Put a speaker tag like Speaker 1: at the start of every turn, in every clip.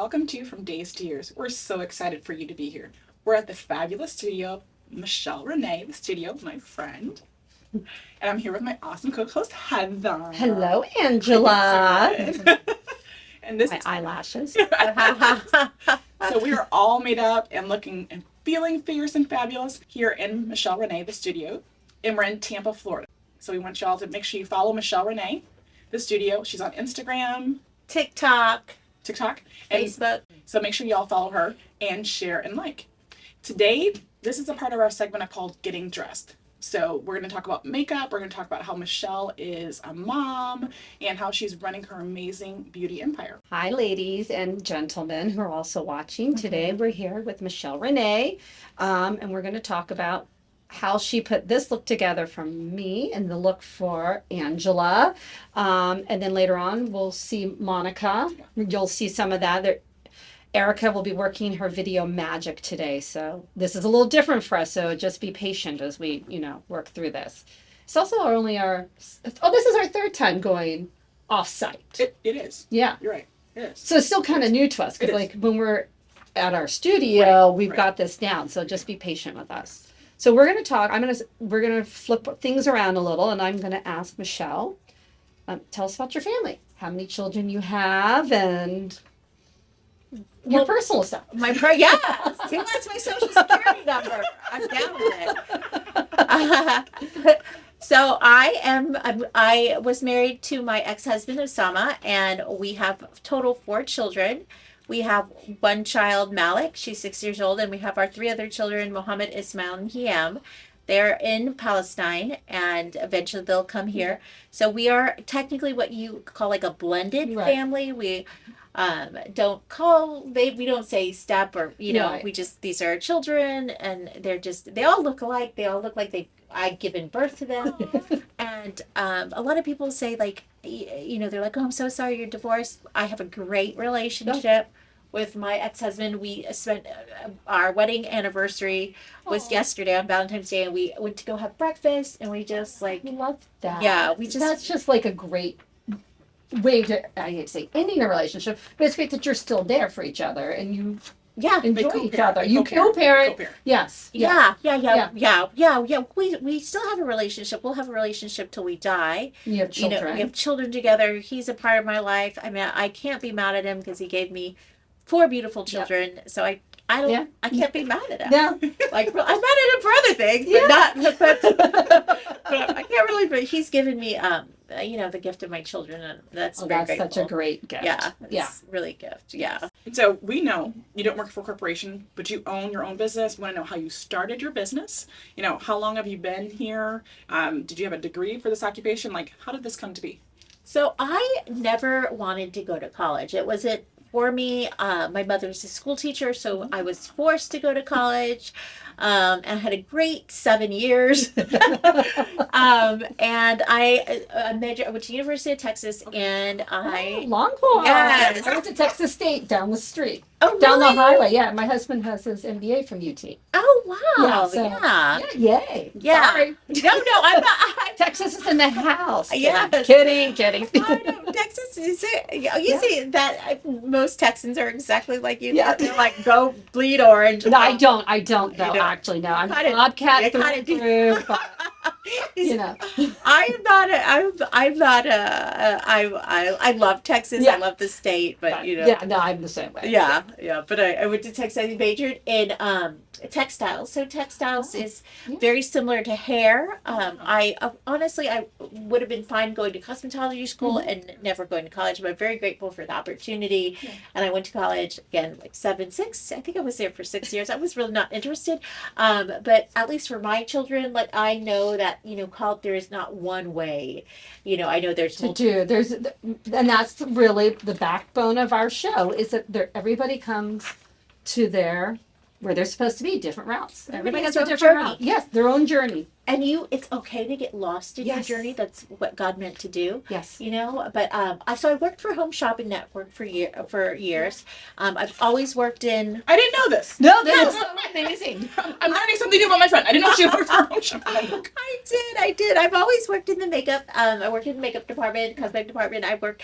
Speaker 1: welcome to you from Days to Years. We're so excited for you to be here. We're at the fabulous studio of Michele Renee The Studio, my friend. And I'm here with my awesome co-host, Heather.
Speaker 2: Hello, Angela.
Speaker 1: And this
Speaker 2: My eyelashes.
Speaker 1: So we are all made up and looking and feeling fierce and fabulous here in Michele Renee The Studio. And we're in Tampa, Florida. So we want y'all to make sure you follow Michele Renee The Studio. She's on Instagram,
Speaker 3: TikTok,
Speaker 1: and
Speaker 3: Facebook.
Speaker 1: so make sure y'all follow her and share and like. Today, this is a part of our segment called Getting Dressed. So we're going to talk about makeup. We're going to talk about how Michele is a mom and how she's running her amazing beauty empire.
Speaker 2: Hi, ladies and gentlemen who are also watching. Today we're here with Michele Renee, and we're going to talk about how she put this look together for me and the look for Angela. And then later on, we'll see Monica. You'll see some of that. Erica will be working her video magic today. So this is a little different for us. So just be patient as we, work through this. It's also this is our third time going off-site.
Speaker 1: It is.
Speaker 2: Yeah.
Speaker 1: You're right. It is.
Speaker 2: So it's still kind of new to us because like when we're at our studio, we've
Speaker 1: right.
Speaker 2: got this down. So just be patient with us. So we're going to talk, we're going to flip things around a little, and I'm going to ask Michele, tell us about your family, how many children you have, and your personal stuff.
Speaker 3: Yeah. See, that's my social security number. I'm down with it. So I was married to my ex-husband Osama, and we have total 4 children. We have one child, Malik. She's 6 years old, and we have our 3 other children, Mohammed, Ismail, and Hiam. They're in Palestine, and eventually they'll come here. So we are technically what you call like a blended family. We we don't say step or we just, these are our children, and they all look alike. They all look like I've given birth to them. And a lot of people say like, they're like, oh, I'm so sorry you're divorced. I have a great relationship with my ex-husband. We spent our wedding anniversary was yesterday on Valentine's Day, and we went to go have breakfast, and we just like
Speaker 2: love that.
Speaker 3: Yeah,
Speaker 2: that's just like a great way to, I hate to say ending a relationship, but it's great that you're still there for each other and you enjoy each other. You co-parent. Yes.
Speaker 3: Yeah. We still have a relationship. We'll have a relationship till we die.
Speaker 2: You have children.
Speaker 3: We have children together. He's a part of my life. I mean, I can't be mad at him because he gave me 4 beautiful children. Yep. So I can't be mad at him.
Speaker 2: Yeah.
Speaker 3: Like, I'm mad at him for other things, but I can't really. But he's given me, the gift of my children, and that's very grateful.
Speaker 2: Such a great gift.
Speaker 3: Yeah, it's really a gift. Yeah.
Speaker 1: So we know you don't work for a corporation, but you own your own business. We want to know how you started your business. How long have you been here? Did you have a degree for this occupation? Like, how did this come to be?
Speaker 3: So I never wanted to go to college. It wasn't for me. My mother's a school teacher, so I was forced to go to college. And I had a great 7 years. And I went to University of Texas, and
Speaker 2: Longhorn.
Speaker 3: Yes.
Speaker 2: I went to Texas State down the street.
Speaker 3: Oh, really?
Speaker 2: Down the highway. Yeah, my husband has his MBA from UT.
Speaker 3: Oh, wow.
Speaker 2: Yeah, yay.
Speaker 3: Yeah.
Speaker 2: Sorry.
Speaker 3: No, I'm not.
Speaker 2: Texas is in the house.
Speaker 3: Yes.
Speaker 2: Kidding.
Speaker 3: I know. Texas is it. You see that most Texans are exactly like you.
Speaker 2: Yeah.
Speaker 3: They're like, go bleed orange.
Speaker 2: No, I don't though. Actually, no. I'm a Bobcat through.
Speaker 3: I love Texas. I love the state, but
Speaker 2: Yeah, no, I'm the same way.
Speaker 3: Yeah. But I went to Texas. I majored in textiles. So textiles is very similar to hair. I honestly would have been fine going to cosmetology school and never going to college, but I'm very grateful for the opportunity. Yeah. And I went to college again, like 6. I think I was there for 6 years. I was really not interested. But at least for my children, like I know that there is not one way. I know there's
Speaker 2: to do. And that's really the backbone of our show is that everybody comes to where they're supposed to be, different routes. Everybody has a different route. Yes, their own journey.
Speaker 3: and it's okay to get lost in your
Speaker 2: Yes.
Speaker 3: journey. That's what God meant to do.
Speaker 2: Yes.
Speaker 3: You know, but so I worked for Home Shopping Network for years. I've always worked in.
Speaker 1: I didn't know this.
Speaker 2: No, this is so amazing.
Speaker 1: I'm learning something new about my friend. I didn't know she worked for Home Shopping Network.
Speaker 3: I did. I've always worked in the makeup. I worked in the makeup department, cosmetic department. I worked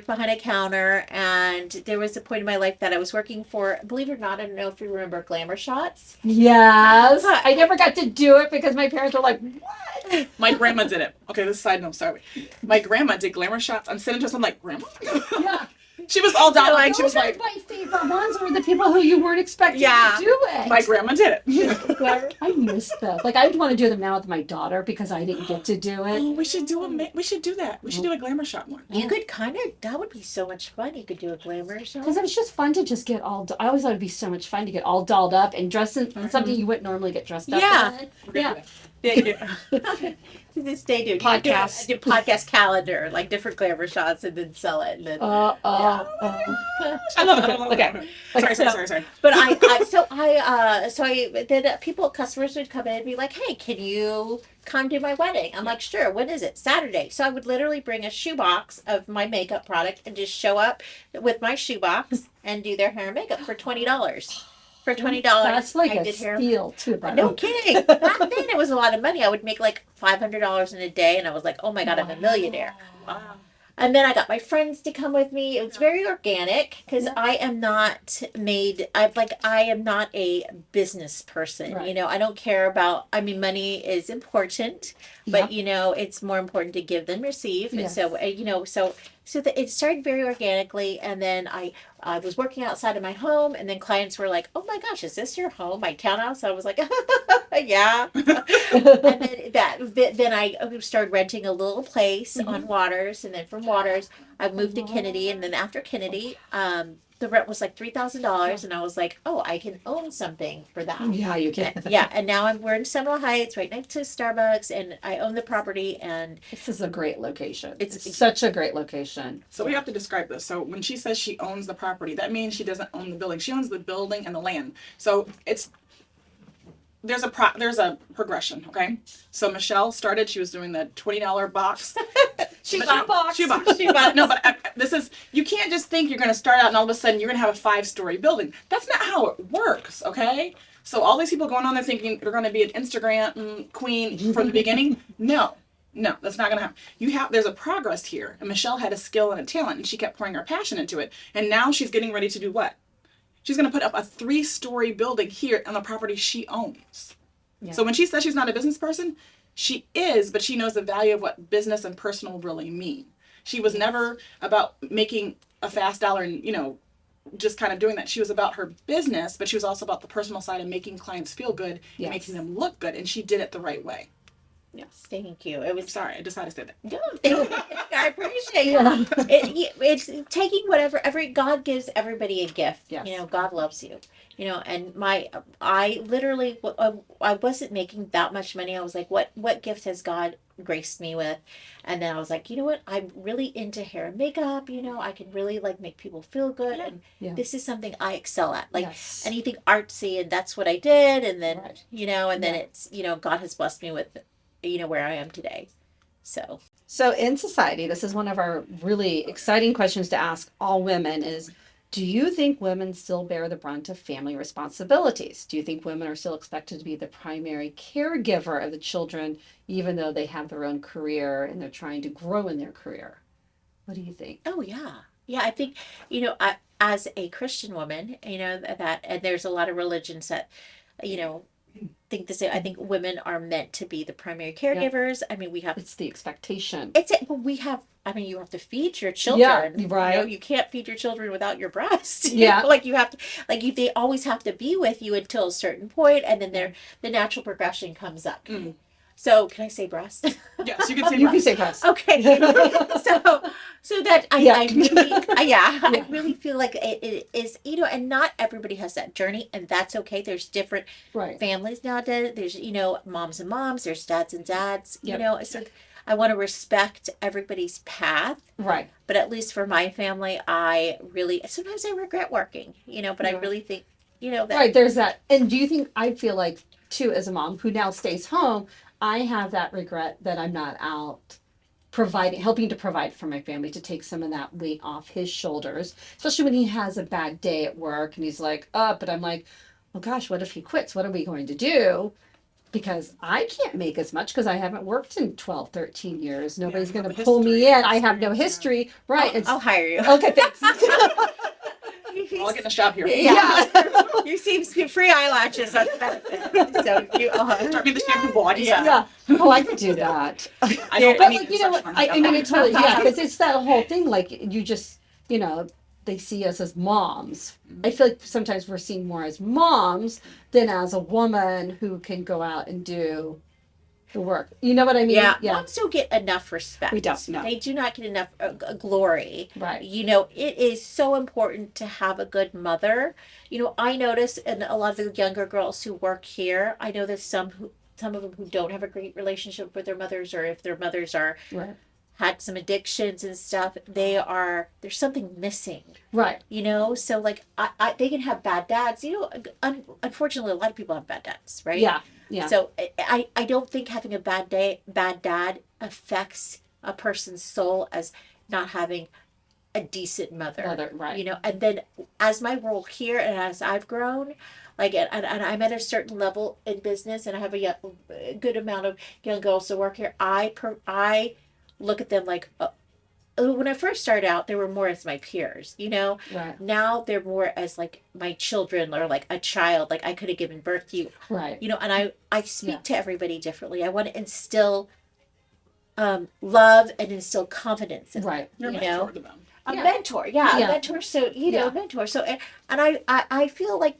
Speaker 3: behind a counter, and there was a point in my life that I was working for. Believe it or not, I don't know if you remember Glamour Shots.
Speaker 2: Yes. I never got to do it because my parents were like, what?
Speaker 1: My grandma did it. Okay, this is a side note, sorry. My grandma did Glamour Shots. I'm sitting just, I'm like, Grandma?
Speaker 2: Yeah.
Speaker 1: She was all down, like, she was
Speaker 2: Those are
Speaker 1: like,
Speaker 2: my favorite ones were the people who you weren't expecting
Speaker 3: Yeah.
Speaker 2: to do it.
Speaker 1: my grandma did it.
Speaker 2: I miss those. Like, I would want to do them now with my daughter because I didn't get to do it.
Speaker 1: Oh, we should do we should do that. We should do a Glamour Shot one.
Speaker 3: You could that would be so much fun. You could do a Glamour Shot.
Speaker 2: Because it was just fun to just get I always thought it'd be so much fun to get all dolled up and dressed in something you wouldn't normally get dressed up
Speaker 3: Yeah.
Speaker 2: in.
Speaker 1: We're gonna
Speaker 2: Yeah.
Speaker 1: do that.
Speaker 3: To this day, do
Speaker 2: Podcast.
Speaker 3: do podcast calendar, like different Glamour Shots, and then sell it. And then,
Speaker 1: I love it. I love it.
Speaker 2: Okay.
Speaker 1: Sorry.
Speaker 3: But customers would come in and be like, "Hey, can you come to my wedding?" I'm like, "Sure. When is it?" Saturday. So I would literally bring a shoebox of my makeup product and just show up with my shoebox and do their hair and makeup for $20. For $20,
Speaker 2: That's like
Speaker 3: I
Speaker 2: a
Speaker 3: did hair.
Speaker 2: steal too. By the
Speaker 3: No
Speaker 2: way.
Speaker 3: kidding. Back then, it was a lot of money. I would make like $500 in a day, and I was like, "Oh my God, I'm a millionaire."
Speaker 1: Wow.
Speaker 3: And then I got my friends to come with me. It was very organic because
Speaker 2: Yeah.
Speaker 3: I am not a business person.
Speaker 2: Right.
Speaker 3: You know, I don't care about, I mean, money is important, but
Speaker 2: Yeah.
Speaker 3: you know, it's more important to give than receive. And
Speaker 2: Yes.
Speaker 3: so, it started very organically. And then I was working outside of my home, and then clients were like, "Oh my gosh, is this your home, my townhouse?" I was like, "Yeah." And then I started renting a little place on Waters, and then from Waters I moved to Kennedy, and then after Kennedy, the rent was like $3,000, and I was like, "Oh, I can own something for that."
Speaker 2: Yeah, you can.
Speaker 3: Yeah, and now we're in Seminole Heights, right next to Starbucks, and I own the property, and
Speaker 2: This is a great location.
Speaker 3: It's-
Speaker 2: It's such a great location.
Speaker 1: So we have to describe this. So when she says she owns the property, that means she doesn't own the building. She owns the building and the land. So there's a progression, okay? So Michele started, she was doing the $20 box.
Speaker 3: shoebox.
Speaker 1: Shoebox. No, but this is, you can't just think you're going to start out and all of a sudden you're going to have a 5-story building. That's not how it works, okay? So all these people going on there thinking they're going to be an Instagram queen from the beginning. No, that's not going to happen. There's a progress here. And Michele had a skill and a talent, and she kept pouring her passion into it. And now she's getting ready to do what? She's going to put up a 3-story building here on the property she owns.
Speaker 2: Yeah.
Speaker 1: So when she says she's not a business person, she is, but she knows the value of what business and personal really mean. She was never about making a fast dollar and, just kind of doing that. She was about her business, but she was also about the personal side of making clients feel good,
Speaker 2: Yes.
Speaker 1: and making them look good, and she did it the right way.
Speaker 2: Yes.
Speaker 3: Thank you. It was
Speaker 1: Sorry, I decided to say that.
Speaker 3: No, thank you. I appreciate it. It's taking whatever God gives everybody a gift.
Speaker 2: Yes.
Speaker 3: You know, God loves you. You know, and I literally I wasn't making that much money. I was like, what gift has God graced me with? And then I was like, you know what? I'm really into hair and makeup. You know, I can really like make people feel good, and
Speaker 2: Yeah.
Speaker 3: this is something I excel at. Like
Speaker 2: Yes.
Speaker 3: anything artsy, and that's what I did. And then
Speaker 2: Right.
Speaker 3: then
Speaker 2: Yeah.
Speaker 3: it's God has blessed me with where I am today. So.
Speaker 2: So in society, this is one of our really exciting questions to ask all women is, do you think women still bear the brunt of family responsibilities? Do you think women are still expected to be the primary caregiver of the children, even though they have their own career and they're trying to grow in their career? What do you think?
Speaker 3: Oh yeah. Yeah, I think, as a Christian woman, that and there's a lot of religions that, think the same. I think women are meant to be the primary caregivers. I mean, we have
Speaker 2: It's the expectation.
Speaker 3: but we have, I mean, you have to feed your children.
Speaker 2: Yeah, right.
Speaker 3: You can't feed your children without your breast.
Speaker 2: Yeah.
Speaker 3: Like you have to, they always have to be with you until a certain point, and then the natural progression comes up.
Speaker 1: Mm.
Speaker 3: So can I say breast?
Speaker 1: Yes, you can say
Speaker 2: You can
Speaker 1: breast.
Speaker 2: say breast.
Speaker 3: Okay. so that I really, I really feel like it is, and not everybody has that journey, and that's okay. There's different
Speaker 2: Right.
Speaker 3: families nowadays. There's, moms and moms, there's dads and dads,
Speaker 2: Yep.
Speaker 3: so I want to respect everybody's path,
Speaker 2: Right.
Speaker 3: but at least for my family, sometimes I regret working, but I
Speaker 2: Yeah.
Speaker 3: really think, that
Speaker 2: Right. There's that. And do you think, I feel like too, as a mom who now stays home, I have that regret that I'm not out helping to provide for my family, to take some of that weight off his shoulders, especially when he has a bad day at work and he's like, up, but I'm like, oh gosh, what if he quits? What are we going to do? Because I can't make as much because I haven't worked in 12, 13 years. Nobody's going to pull me in. I have no history. Right.
Speaker 3: I'll hire you.
Speaker 2: Okay, thanks.
Speaker 1: I'll get in a shop here.
Speaker 2: Yeah.
Speaker 3: You see free eyelashes. That's the benefit. So you
Speaker 1: Start me the shampoo bowl.
Speaker 2: Yeah. Oh, I could do that.
Speaker 1: I don't.
Speaker 2: But
Speaker 1: I
Speaker 2: like, you know what? I mean, it's totally, yeah, because it's that whole thing. Like, you just, you know, they see us as moms. I feel like sometimes we're seen more as moms than as a woman who can go out and do the work. You know what I mean?
Speaker 3: Yeah. Moms don't get enough respect.
Speaker 2: We don't. No.
Speaker 3: They do not get enough glory.
Speaker 2: Right.
Speaker 3: You know, it is so important to have a good mother. You know, I notice in a lot of the younger girls who work here, I know there's some of them who don't have a great relationship with their mothers, or if their mothers are
Speaker 2: Right.
Speaker 3: had some addictions and stuff, there's something missing.
Speaker 2: Right.
Speaker 3: You know, so like they can have bad dads. You know, unfortunately, a lot of people have bad dads, right?
Speaker 2: Yeah. Yeah.
Speaker 3: So I don't think having a bad dad affects a person's soul as not having a decent mother.
Speaker 2: Right.
Speaker 3: You know, and then as my role here and as I've grown, like, and I'm at a certain level in business, and I have a good amount of young girls that work here. I look at them like, when I first started out, they were more as my peers, you know.
Speaker 2: Right.
Speaker 3: Now they're more as like my children, or like a child, like I could have given birth to you.
Speaker 2: Right.
Speaker 3: You know, and I speak to everybody differently. I want to instill love and instill confidence in them,
Speaker 2: Right.
Speaker 1: You're a
Speaker 3: you
Speaker 1: mentor
Speaker 3: know.
Speaker 1: to them.
Speaker 3: A mentor, yeah,
Speaker 2: Yeah.
Speaker 3: a mentor. So you know,
Speaker 2: Yeah.
Speaker 3: a mentor. So, and I feel like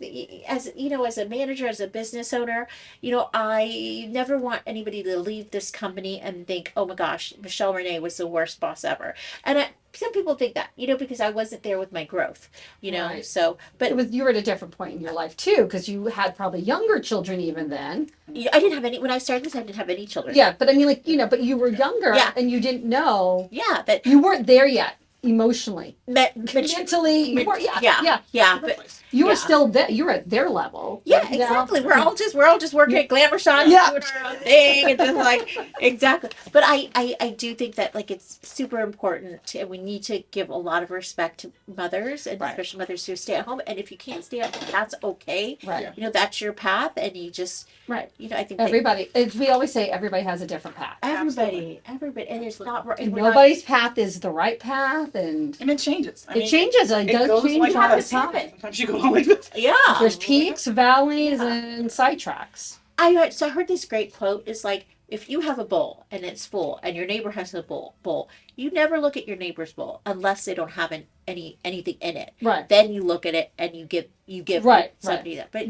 Speaker 3: as you know, as a manager, as a business owner, you know, I never want anybody to leave this company and think, oh my gosh, Michele Renee was the worst boss ever. And some people think that, you know, because I wasn't there with my growth, you know.
Speaker 2: Right.
Speaker 3: So, but
Speaker 2: You were at a different point in your life too, because you had probably younger children even then.
Speaker 3: I didn't have any when I started this. I didn't have any children.
Speaker 2: Yeah, but I mean, like, you know, but you were younger,
Speaker 3: Yeah.
Speaker 2: and you didn't know.
Speaker 3: Yeah, that
Speaker 2: You weren't there yet emotionally, mentally. You weren't,
Speaker 3: yeah, but
Speaker 2: you were
Speaker 3: yeah.
Speaker 2: still there. You were at their level.
Speaker 3: yeah,
Speaker 2: you know?
Speaker 3: exactly. We're all just working at Glamour Shots,
Speaker 2: Yeah.
Speaker 3: doing our own thing, and just like exactly. But I do think that like it's super important, and we need to give a lot of respect to mothers, and
Speaker 2: Right.
Speaker 3: especially mothers who stay at home. And if you can't stay at home, that's okay.
Speaker 2: Right.
Speaker 3: You know, that's your path, and you just
Speaker 2: Right.
Speaker 3: you know, I think
Speaker 2: Everybody, we always say everybody has a different path.
Speaker 3: everybody, and it's not right. and we're not-
Speaker 2: Nobody's path is the right path, and
Speaker 1: And it changes.
Speaker 2: it changes. It does
Speaker 1: goes
Speaker 2: change
Speaker 1: like
Speaker 2: all the
Speaker 1: this.
Speaker 2: time.
Speaker 1: Sometimes you go on like this.
Speaker 3: Yeah.
Speaker 2: There's peaks, valleys,
Speaker 3: Yeah.
Speaker 2: and sidetracks.
Speaker 3: I heard this great quote is like, if you have a bowl and it's full and your neighbor has a bowl, you never look at your neighbor's bowl unless they don't have anything in it.
Speaker 2: Right.
Speaker 3: Then you look at it and you give
Speaker 2: Right,
Speaker 3: somebody that. But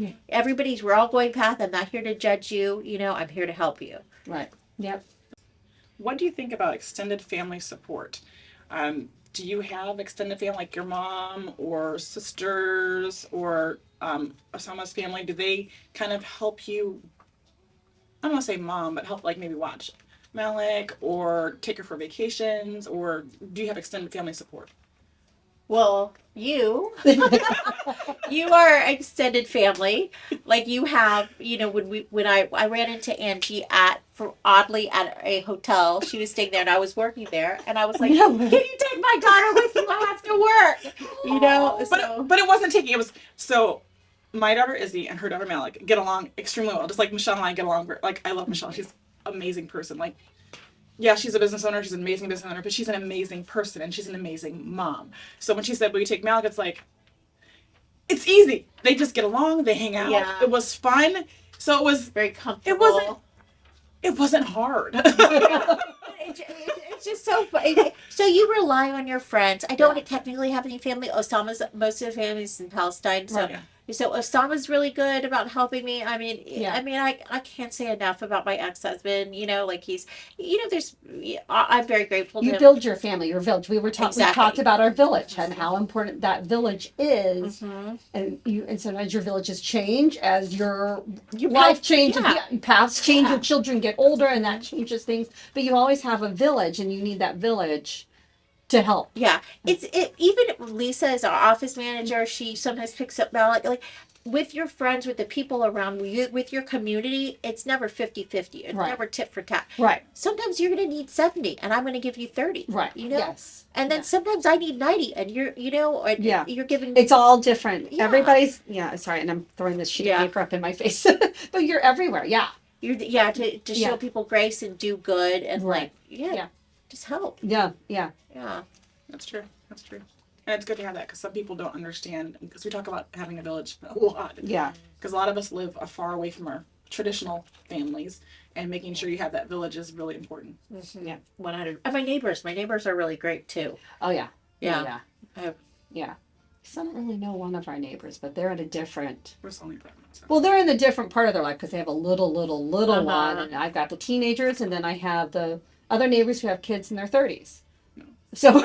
Speaker 3: we're all going path. I'm not here to judge you. You know, I'm here to help you.
Speaker 2: Right. Yep.
Speaker 1: What do you think about extended family support? Do you have extended family, like your mom or sisters or Osama's family? Do they kind of help you? I don't want to say mom, but help like maybe watch Malik or take her for vacations, or do you have extended family support?
Speaker 3: Well, you are extended family. Like you have, you know, when I ran into Angie oddly at a hotel. She was staying there and I was working there, and I was like,
Speaker 2: No.
Speaker 3: "Can you take my daughter with you? I have to work." You know,
Speaker 1: But it wasn't taking. It was so. My daughter Izzy and her daughter Malik get along extremely well. Just like Michele and I get along. Like I love Michele. She's an amazing person. Like, yeah, she's a business owner. She's an amazing business owner, but she's an amazing person and she's an amazing mom. So when she said, "Will you take Malik?" It's like, it's easy. They just get along. They hang out.
Speaker 3: Yeah.
Speaker 1: It was fun. So it was.
Speaker 3: very comfortable.
Speaker 1: It wasn't hard.
Speaker 3: It's just so funny. So you rely on your friends. I don't technically have any family. Most of the family's in Palestine, so
Speaker 1: Right.
Speaker 3: so Osama's really good about helping me. I mean, I can't say enough about my ex-husband. You know, like he's, you know, I'm very grateful to
Speaker 2: You
Speaker 3: him.
Speaker 2: build your family, your village. We
Speaker 3: Exactly.
Speaker 2: talked about our village and how important that village is,
Speaker 3: Mhm.
Speaker 2: and sometimes your villages change as your
Speaker 3: Your
Speaker 2: life
Speaker 3: path-
Speaker 2: changes,
Speaker 3: yeah.
Speaker 2: paths change,
Speaker 3: Yeah.
Speaker 2: your children get older, and that changes things. But you always have a village, and you need that village to help.
Speaker 3: Yeah, even Lisa is our office manager. She sometimes picks up Malik. Like with your friends, with the people around you, with your community, it's never 50-50. It's
Speaker 2: Right.
Speaker 3: never tit for tat.
Speaker 2: Right.
Speaker 3: Sometimes you're going to need 70 and I'm going to give you 30.
Speaker 2: Right.
Speaker 3: You know?
Speaker 2: Yes.
Speaker 3: And then
Speaker 2: Yeah.
Speaker 3: sometimes I need 90 and you're giving.
Speaker 2: It's all different.
Speaker 3: Yeah.
Speaker 2: Everybody's, sorry, and I'm throwing this sheet of paper up in my face, but you're everywhere. Yeah.
Speaker 3: To show people grace and do good and
Speaker 2: Right.
Speaker 3: just help.
Speaker 2: Yeah.
Speaker 3: Yeah.
Speaker 1: That's true. That's true. And it's good to have that because some people don't understand, because we talk about having a village a lot.
Speaker 2: Yeah.
Speaker 1: Because a lot of us live far away from our traditional families, and making sure you have that village is really important.
Speaker 3: Mm-hmm. Yeah. 100. And my neighbors are really great too.
Speaker 2: Oh yeah.
Speaker 3: Yeah.
Speaker 2: Yeah. So I don't really know one of our neighbors, but they're in a different.
Speaker 1: We're only that much.
Speaker 2: Well, they're in a different part of their life because they have a little one,
Speaker 3: Uh-huh.
Speaker 2: and I've got the teenagers, and then I have the other neighbors who have kids in their 30s. So.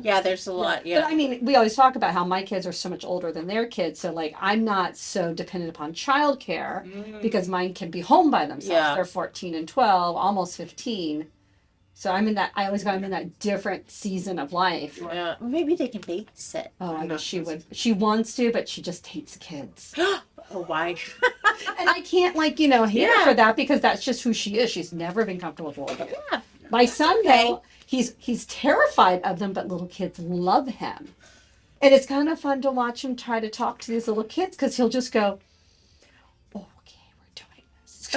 Speaker 3: Yeah, there's a lot. Yeah.
Speaker 2: But I mean, we always talk about how my kids are so much older than their kids, so like I'm not so dependent upon childcare because mine can be home by themselves.
Speaker 3: Yeah.
Speaker 2: They're 14 and 12, almost 15. So I'm in that. I always got I'm in that different season of life.
Speaker 3: Yeah. Maybe they can babysit.
Speaker 2: Oh, I wish she would. She wants to, but she just hates kids.
Speaker 3: Oh, why?
Speaker 2: And I can't hate her
Speaker 3: Yeah.
Speaker 2: for that because that's just who she is. She's never been comfortable with them.
Speaker 3: Yeah.
Speaker 2: My son,
Speaker 3: okay.
Speaker 2: though, he's terrified of them, but little kids love him. And it's kind of fun to watch him try to talk to these little kids because he'll just go, oh, okay, we're doing this.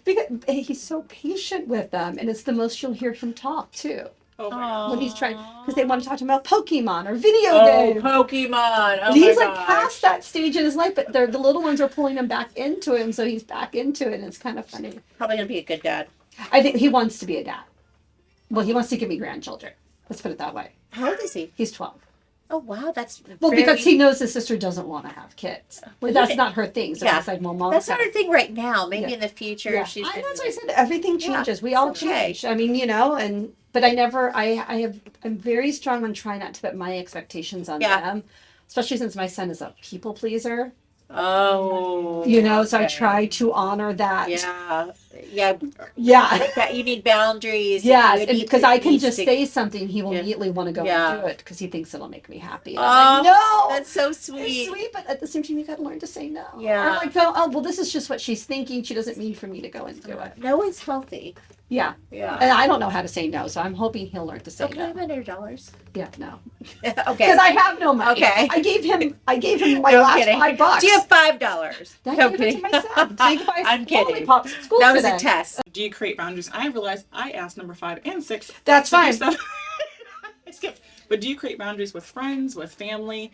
Speaker 2: Because he's so patient with them, and it's the most you'll hear him talk, too.
Speaker 1: Oh my God.
Speaker 2: When he's trying, because they want to talk to him about Pokemon or video games.
Speaker 3: Pokemon. Oh,
Speaker 2: He's
Speaker 3: my
Speaker 2: like
Speaker 3: gosh.
Speaker 2: past that stage in his life, but the little ones are pulling him back into it, and so he's back into it, and it's kind of funny.
Speaker 3: Probably going to be a good dad.
Speaker 2: I think he wants to be a dad. Well, he wants to give me grandchildren. Let's put it that way.
Speaker 3: How old is he?
Speaker 2: He's 12.
Speaker 3: Oh, wow. That's
Speaker 2: Well,
Speaker 3: very...
Speaker 2: because he knows his sister doesn't want to have kids.
Speaker 3: Well,
Speaker 2: But that's
Speaker 3: yeah.
Speaker 2: not her thing. So
Speaker 3: Yeah.
Speaker 2: it's like, well, mom.
Speaker 3: That's not her thing right now. Maybe
Speaker 2: Yeah.
Speaker 3: in the future
Speaker 2: Yeah.
Speaker 3: she's...
Speaker 2: That's what I said. Everything
Speaker 3: Yeah.
Speaker 2: changes. We all
Speaker 3: It's okay.
Speaker 2: change. I mean, but I never. I'm very strong on trying not to put my expectations on
Speaker 3: Yeah.
Speaker 2: them, especially since my son is a people pleaser.
Speaker 3: Oh.
Speaker 2: So I
Speaker 3: okay.
Speaker 2: try to honor that.
Speaker 3: Yeah. Yeah.
Speaker 2: Yeah.
Speaker 3: You need boundaries.
Speaker 2: Yes,
Speaker 3: You
Speaker 2: and
Speaker 3: need
Speaker 2: because
Speaker 3: to-
Speaker 2: I can
Speaker 3: needs
Speaker 2: just
Speaker 3: to-
Speaker 2: say something, he will
Speaker 3: Yeah.
Speaker 2: immediately want to go
Speaker 3: Yeah.
Speaker 2: and do it because he thinks it'll make me happy. And I'm like,
Speaker 3: Oh,
Speaker 2: no,
Speaker 3: that's so
Speaker 2: it's
Speaker 3: sweet.
Speaker 2: sweet, but at the same time, you got to learn to say no.
Speaker 3: Yeah.
Speaker 2: Or like, oh, well, this is just what she's thinking. She doesn't mean for me to go and do it.
Speaker 3: No one's healthy.
Speaker 2: Yeah,
Speaker 3: Yeah.
Speaker 2: and I don't know how to say no, so I'm hoping he'll learn to say
Speaker 3: Okay,
Speaker 2: no.
Speaker 3: $100.
Speaker 2: Yeah, no,
Speaker 3: Okay.
Speaker 2: because I have no money.
Speaker 3: Okay.
Speaker 2: I gave him my
Speaker 3: No, I'm
Speaker 2: last
Speaker 3: kidding.
Speaker 2: $5.
Speaker 3: Do you have $5?
Speaker 2: I
Speaker 3: No,
Speaker 2: gave it to
Speaker 3: kidding.
Speaker 2: my son. So he can buy
Speaker 3: I'm kidding.
Speaker 2: lollipops at school
Speaker 3: That was
Speaker 2: today.
Speaker 3: a test.
Speaker 1: Do you create boundaries? I realized I asked number 5 and 6.
Speaker 2: That's
Speaker 1: to do
Speaker 2: fine.
Speaker 1: stuff. I skipped. But do you create boundaries with friends, with family?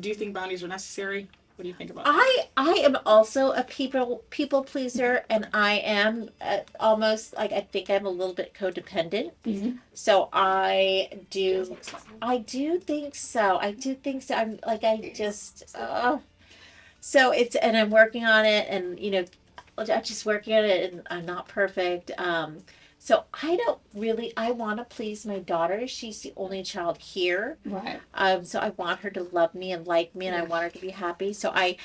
Speaker 1: Do you think boundaries are necessary? What do you think about that?
Speaker 3: I am also a people pleaser, and I am almost like I think I'm a little bit codependent.
Speaker 2: Mhm.
Speaker 3: So I do think so. I'm like I just so it's and I'm working on it, and I'm just working on it, and I'm not perfect. So I want to please my daughter. She's the only child here.
Speaker 2: Right.
Speaker 3: So I want her to love me and like me, and I want her to be happy. So
Speaker 2: I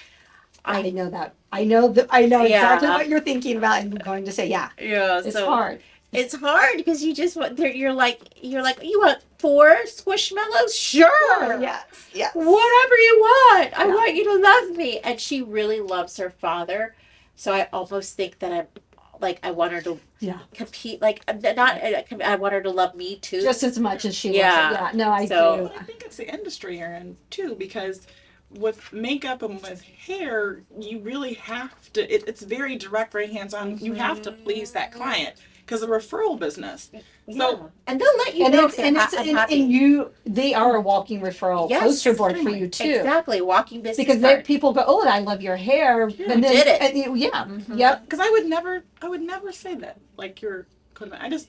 Speaker 2: know that. I know exactly
Speaker 3: Yeah.
Speaker 2: what you're thinking about, and I'm going to say, yeah,
Speaker 3: it's
Speaker 2: hard.
Speaker 3: It's hard because you just want you're like you want 4 squishmallows? Sure.
Speaker 2: Yes. Yes.
Speaker 3: Whatever you want. I
Speaker 2: Yeah.
Speaker 3: want you to love me. And she really loves her father. So I almost think that I want her to compete. I want her to love me too.
Speaker 2: Just as much as she
Speaker 3: Yeah.
Speaker 2: loves it. Yeah. No, I
Speaker 3: So-
Speaker 2: do.
Speaker 1: Well, I think it's the industry you're in too, because with makeup and with hair, you really have to. It's very direct, very hands-on. You have to please that client because the referral business. So
Speaker 3: and they'll let you
Speaker 2: And
Speaker 3: know
Speaker 2: it's
Speaker 3: if
Speaker 2: and
Speaker 3: they're
Speaker 2: it's
Speaker 3: happy.
Speaker 2: they are a walking referral
Speaker 3: Yes,
Speaker 2: poster board for you too.
Speaker 3: Exactly, walking business
Speaker 2: Because
Speaker 3: card.
Speaker 2: people go, oh, I love your hair,
Speaker 1: Yeah,
Speaker 2: and then
Speaker 3: did it.
Speaker 2: and yep.
Speaker 1: because I would never say that. Like you're, I wouldn't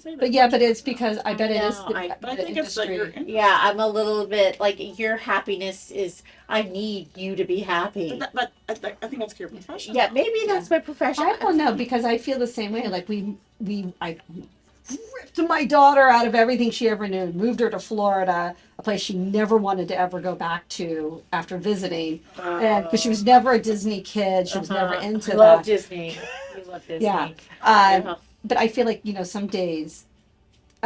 Speaker 1: say that.
Speaker 2: But it's because I bet it is.
Speaker 3: No,
Speaker 1: But I think it's like you're.
Speaker 3: Yeah, I'm a little bit like your happiness is. I need you to be happy.
Speaker 1: But I think that's your profession.
Speaker 3: Yeah, maybe that's my profession.
Speaker 2: I don't know because I feel the same way. Like I ripped my daughter out of everything she ever knew, moved her to Florida, a place she never wanted to ever go back to after visiting, and because she was never a Disney kid, she was never into
Speaker 3: I love
Speaker 2: that.
Speaker 3: Disney. You love Disney.
Speaker 2: Yeah.
Speaker 3: Yeah.
Speaker 2: But I feel like some days,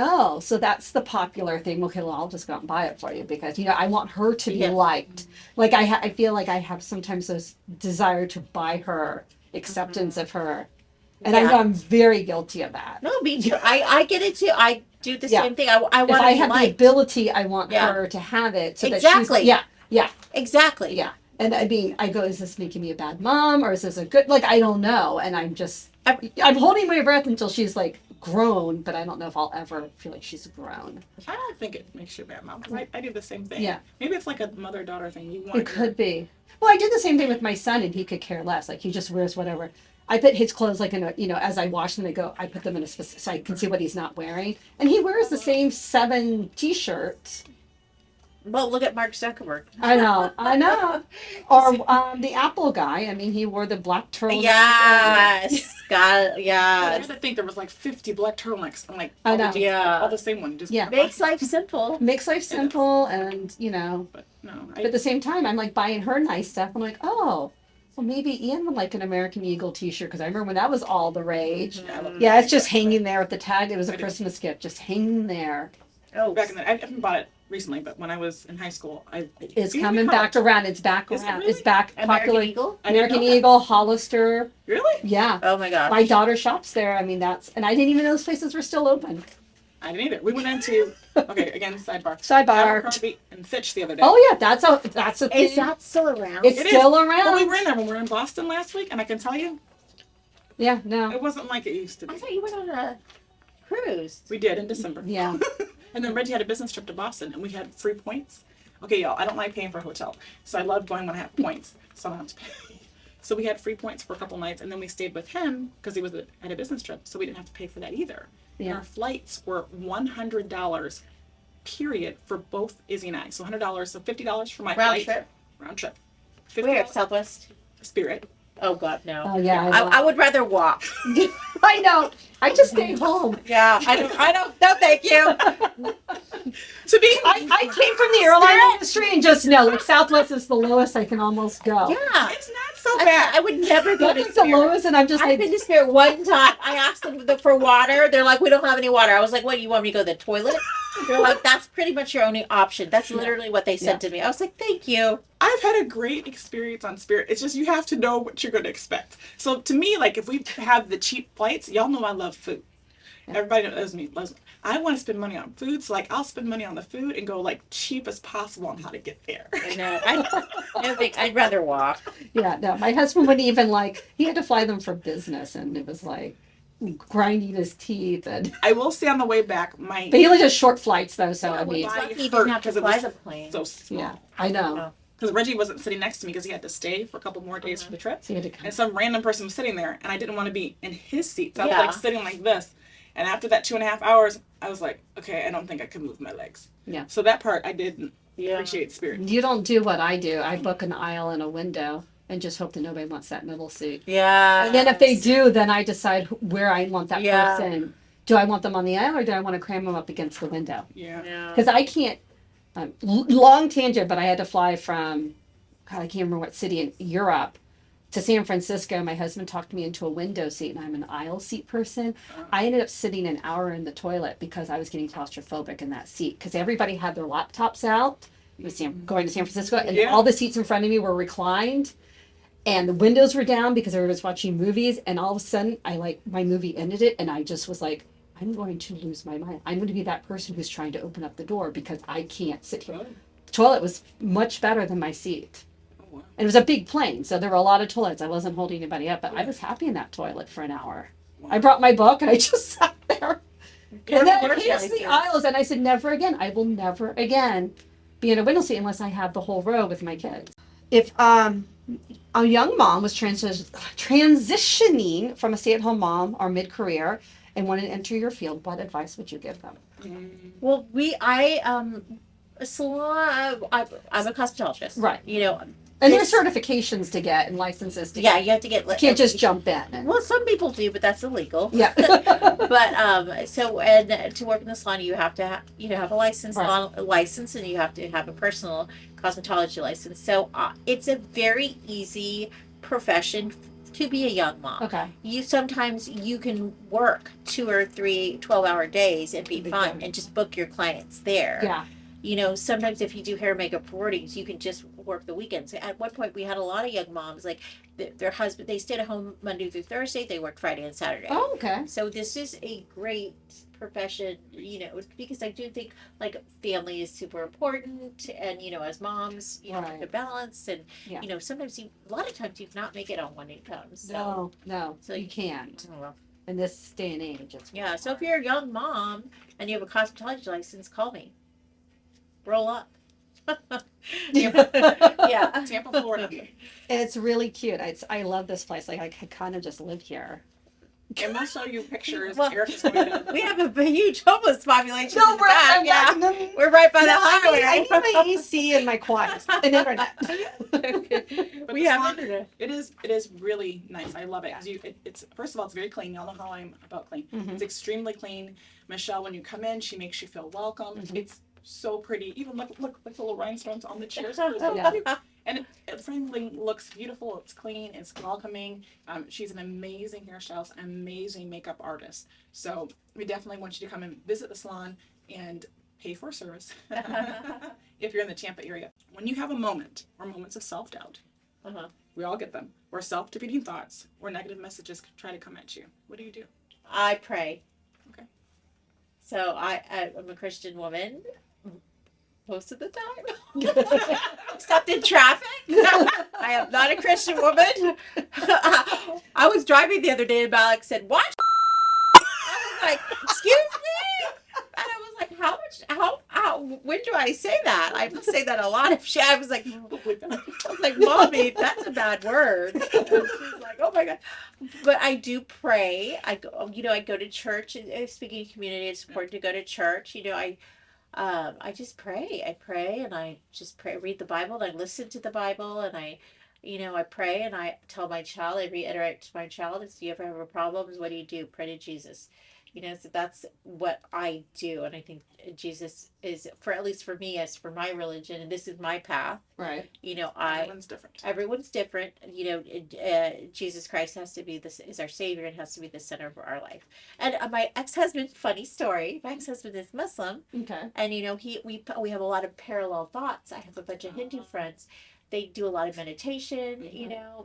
Speaker 2: oh, so that's the popular thing. Okay, well, I'll just go out and buy it for you because, I want her to be
Speaker 3: Yeah.
Speaker 2: liked. Like I feel like I have sometimes this desire to buy her acceptance of her. And I
Speaker 3: Yeah.
Speaker 2: know I'm very guilty of that.
Speaker 3: No, me too. I get it too. I do the
Speaker 2: Yeah.
Speaker 3: same thing. I
Speaker 2: If
Speaker 3: want
Speaker 2: I
Speaker 3: to be
Speaker 2: have the
Speaker 3: liked.
Speaker 2: ability, I want
Speaker 3: Yeah.
Speaker 2: her to have it so that she's
Speaker 3: Exactly.
Speaker 2: yeah,
Speaker 3: Exactly.
Speaker 2: yeah. And I mean, I go, is this making me a bad mom or is this a good, like, I don't know. And I'm holding my breath until she's like grown, but I don't know if I'll ever feel like she's grown.
Speaker 1: I don't think it makes you a bad mom, 'cause I do the same thing.
Speaker 2: Yeah.
Speaker 1: Maybe it's like a mother-daughter thing. You want
Speaker 2: It could be. Well, I did the same thing with my son, and he could care less. Like he just wears whatever. I put his clothes like in a, as I wash them, I put them in a specific, so I can see what he's not wearing. And he wears the same 7 T-shirts.
Speaker 3: Well, look at Mark Zuckerberg.
Speaker 2: I know. Or the Apple guy. I mean, he wore the black turtleneck.
Speaker 3: Yes. God.
Speaker 1: I
Speaker 3: Yes.
Speaker 1: had to think there was like 50 black turtlenecks. I'm like,
Speaker 2: I
Speaker 1: all the
Speaker 2: know.
Speaker 1: jeans,
Speaker 3: Yeah.
Speaker 1: all the same one. Just
Speaker 2: Yeah.
Speaker 3: Makes life simple.
Speaker 2: Makes life simple, and
Speaker 1: But no,
Speaker 2: But at the same time, I'm like buying her nice stuff. I'm like, oh, well, maybe Ian would like an American Eagle T-shirt because I remember when that was all the rage. Yeah, it's just hanging there with the tag. It was a Christmas gift, just hanging there.
Speaker 3: Oh,
Speaker 1: back in the, I haven't bought it recently, but when I was in high school,
Speaker 2: It's
Speaker 1: Do you
Speaker 2: coming
Speaker 1: recall-
Speaker 2: back around. It's back
Speaker 1: Is it
Speaker 2: around.
Speaker 1: really?
Speaker 2: It's back
Speaker 3: American
Speaker 2: popular.
Speaker 3: Eagle.
Speaker 1: I didn't
Speaker 2: American
Speaker 1: know that.
Speaker 2: Eagle, Hollister.
Speaker 1: Really?
Speaker 2: Yeah.
Speaker 3: Oh my gosh.
Speaker 2: My daughter shops there. I mean, and I didn't even know those places were still open.
Speaker 1: I didn't either. We went into again sidebar.
Speaker 2: Sidebar.
Speaker 1: Abercrombie and Fitch the other day.
Speaker 2: Oh yeah, that's a thing.
Speaker 3: Is that still around?
Speaker 2: It's
Speaker 1: It
Speaker 2: still
Speaker 1: is.
Speaker 2: around.
Speaker 1: Well, we were in there when we were in Boston last week, and I can tell you,
Speaker 2: Yeah, no.
Speaker 1: it wasn't like it used to be.
Speaker 3: I thought you went on a cruise.
Speaker 1: We did in December.
Speaker 2: Yeah.
Speaker 1: And then Reggie had a business trip to Boston, and we had free points. Okay, y'all, I don't like paying for a hotel, so I love going when I have points, so I don't have to pay. So we had free points for a couple nights, and then we stayed with him because he was at a business trip, so we didn't have to pay for that either. And
Speaker 2: Yeah.
Speaker 1: our flights were $100, period, for both Izzy and I. So $100, so $50 for my
Speaker 3: Round
Speaker 1: flight.
Speaker 3: trip.
Speaker 1: Round trip.
Speaker 3: Where?
Speaker 1: $50
Speaker 3: Southwest.
Speaker 1: Spirit.
Speaker 3: Oh God, no.
Speaker 2: Oh yeah.
Speaker 3: I would rather walk.
Speaker 2: I know. I just stay home.
Speaker 3: Yeah, I don't. No, thank you.
Speaker 1: To be,
Speaker 2: I came from the airline industry and just know, like Southwest is the lowest I can almost go.
Speaker 3: Yeah,
Speaker 1: it's not so
Speaker 3: I
Speaker 1: bad.
Speaker 3: would never go
Speaker 2: That's
Speaker 3: to
Speaker 2: like the
Speaker 3: Spirit.
Speaker 2: lowest, and I'm just
Speaker 3: I've
Speaker 2: like,
Speaker 3: been to Spirit one time. I asked them for water. They're like, we don't have any water. I was like, what, you want me to go to the toilet? They're like, that's pretty much your only option. That's literally what they said to me. I was like, thank you.
Speaker 1: I've had a great experience on Spirit. It's just you have to know what you're going to expect. So to me, like if we have the cheap flights, y'all know I love food. Everybody knows me. I want to spend money on food, so like I'll spend money on the food and go like cheap as possible on how to get there.
Speaker 3: I know. I don't think I'd rather walk.
Speaker 2: yeah, no. My husband wouldn't even he had to fly them for business, and it was like grinding his teeth. And
Speaker 1: I will say on the way back,
Speaker 2: but he only does short flights though, so I mean,
Speaker 1: Why
Speaker 3: He
Speaker 1: it
Speaker 3: didn't
Speaker 1: hurt
Speaker 3: have to
Speaker 1: 'cause it
Speaker 3: fly
Speaker 1: was
Speaker 3: the plane.
Speaker 1: so small.
Speaker 2: yeah, I know.
Speaker 1: Because Reggie wasn't sitting next to me because he had to stay for a couple more days for the trip.
Speaker 2: So he had to come.
Speaker 1: And some random person was sitting there, and I didn't want to be in his seat. So I was
Speaker 3: Yeah.
Speaker 1: like sitting like this. And after that 2.5 hours, I was like, okay, I don't think I can move my legs.
Speaker 2: Yeah.
Speaker 1: So that part I didn't
Speaker 3: Yeah.
Speaker 1: appreciate Spirit.
Speaker 2: You don't do what I do. I book an aisle and a window, and just hope that nobody wants that middle seat.
Speaker 3: Yeah.
Speaker 2: And then if they do, then I decide where I want that
Speaker 3: Yeah.
Speaker 2: person. Do I want them on the aisle, or do I want to cram them up against the window?
Speaker 1: Yeah.
Speaker 3: Yeah.
Speaker 2: Because I can't. Long tangent, but I had to fly from, God, I can't remember what city in Europe to San Francisco. My husband talked me into a window seat, and I'm an aisle seat person. I ended up sitting an hour in the toilet because I was getting claustrophobic in that seat because everybody had their laptops out. It was going to San Francisco, and
Speaker 1: Yeah.
Speaker 2: all the seats in front of me were reclined, and the windows were down because everybody was watching movies. And all of a sudden, my movie ended it, and I just was like, I'm going to lose my mind. I'm going to be that person who's trying to open up the door because I can't sit here.
Speaker 1: Oh,
Speaker 2: The toilet was much better than my seat.
Speaker 1: wow.
Speaker 2: And it was a big plane, so there were a lot of toilets. I wasn't holding anybody up, but I was happy in that toilet for an hour. I brought my book, and I just sat there. And then I passed the aisles, and I said, never again. I will never again be in a window seat unless I have the whole row with my kids. If a young mom was transitioning from a stay-at-home mom or mid-career and wanted to enter your field, what advice would you give them?
Speaker 3: Well, salon. I'm a cosmetologist.
Speaker 2: Right.
Speaker 3: You know.
Speaker 2: And there's certifications to get and licenses to
Speaker 3: Yeah,
Speaker 2: get.
Speaker 3: you have to get.
Speaker 2: You can't just jump in.
Speaker 3: Well, some people do, but that's illegal.
Speaker 2: Yeah.
Speaker 3: But and to work in the salon, you have to have a license,
Speaker 2: Right.
Speaker 3: and you have to have a personal cosmetology license. So it's a very easy profession to be a young mom.
Speaker 2: Okay.
Speaker 3: Sometimes you can work 2 or 3 12-hour days and be
Speaker 2: Be
Speaker 3: fine
Speaker 2: good.
Speaker 3: and just book your clients there.
Speaker 2: Yeah.
Speaker 3: Sometimes if you do hair and makeup for weddings, you can just work the weekends. At one point, we had a lot of young moms, like their husband, they stayed at home Monday through Thursday, they worked Friday and Saturday.
Speaker 2: Oh, okay.
Speaker 3: So this is a great profession, because I do think like family is super important, and as moms, you have to
Speaker 2: Right.
Speaker 3: balance, and
Speaker 2: Yeah.
Speaker 3: sometimes a lot of times you cannot make it on one income. So
Speaker 2: No,
Speaker 3: So
Speaker 2: you can't.
Speaker 3: oh, well.
Speaker 2: In this day and age, it's
Speaker 3: Yeah, so if you're a young mom and you have a cosmetology license, call me. Roll up. Yeah.
Speaker 1: Tampa, Florida.
Speaker 2: And it's really cute. I love this place. Like I could kind of just live here.
Speaker 1: And we'll show you pictures.
Speaker 3: Well,
Speaker 1: Erica's going to.
Speaker 3: we have a huge homeless population.
Speaker 2: No,
Speaker 3: in the back. Yeah.
Speaker 2: no.
Speaker 3: We're right by the
Speaker 2: I need
Speaker 3: highway.
Speaker 2: my AC and my quiet and internet.
Speaker 1: But
Speaker 3: We
Speaker 1: the
Speaker 3: have
Speaker 1: salon,
Speaker 3: internet.
Speaker 1: it is really nice. I love it because it's first of all, it's very clean. Y'all know how I'm about clean.
Speaker 2: Mhm.
Speaker 1: It's extremely clean. Michelle, when you come in, she makes you feel welcome.
Speaker 2: Mhm.
Speaker 1: It's so pretty. Even look the little rhinestones on the chairs.
Speaker 2: Yeah.
Speaker 1: And everything looks beautiful. It's clean. It's welcoming. She's an amazing hairstylist, amazing makeup artist. So we definitely want you to come and visit the salon and pay for service if you're in the Tampa area. When you have a moment or moments of self-doubt,
Speaker 3: Uh-huh.
Speaker 1: we all get them, or self-defeating thoughts, or negative messages try to come at you. What do you do?
Speaker 3: I pray.
Speaker 1: Okay.
Speaker 3: So I'm a Christian woman most of the time. Except in traffic. I am not a Christian woman. I was driving the other day and Malik said, "Watch." I was like, "Excuse me?" And I was like, how, when do I say that? I say that a lot. I was like, "Mommy, that's a bad word." And she's like, "Oh my God." But I do pray. I go to church, and speaking of community, it's important to go to church. I just pray. I pray, and I just pray, read the Bible, and I listen to the Bible, and I pray, and I tell my child, I reiterate to my child, if you ever have a problem, what do? Pray to Jesus. So that's what I do, and I think Jesus is, at least for me, as for my religion, and this is my path.
Speaker 2: Right.
Speaker 1: Everyone's different.
Speaker 3: Everyone's different. Jesus Christ is our Savior, and has to be the center of our life. And my ex-husband, funny story, my ex-husband is Muslim,
Speaker 2: Okay.
Speaker 3: and we have a lot of parallel thoughts. I have a bunch of Hindu friends. They do a lot of meditation,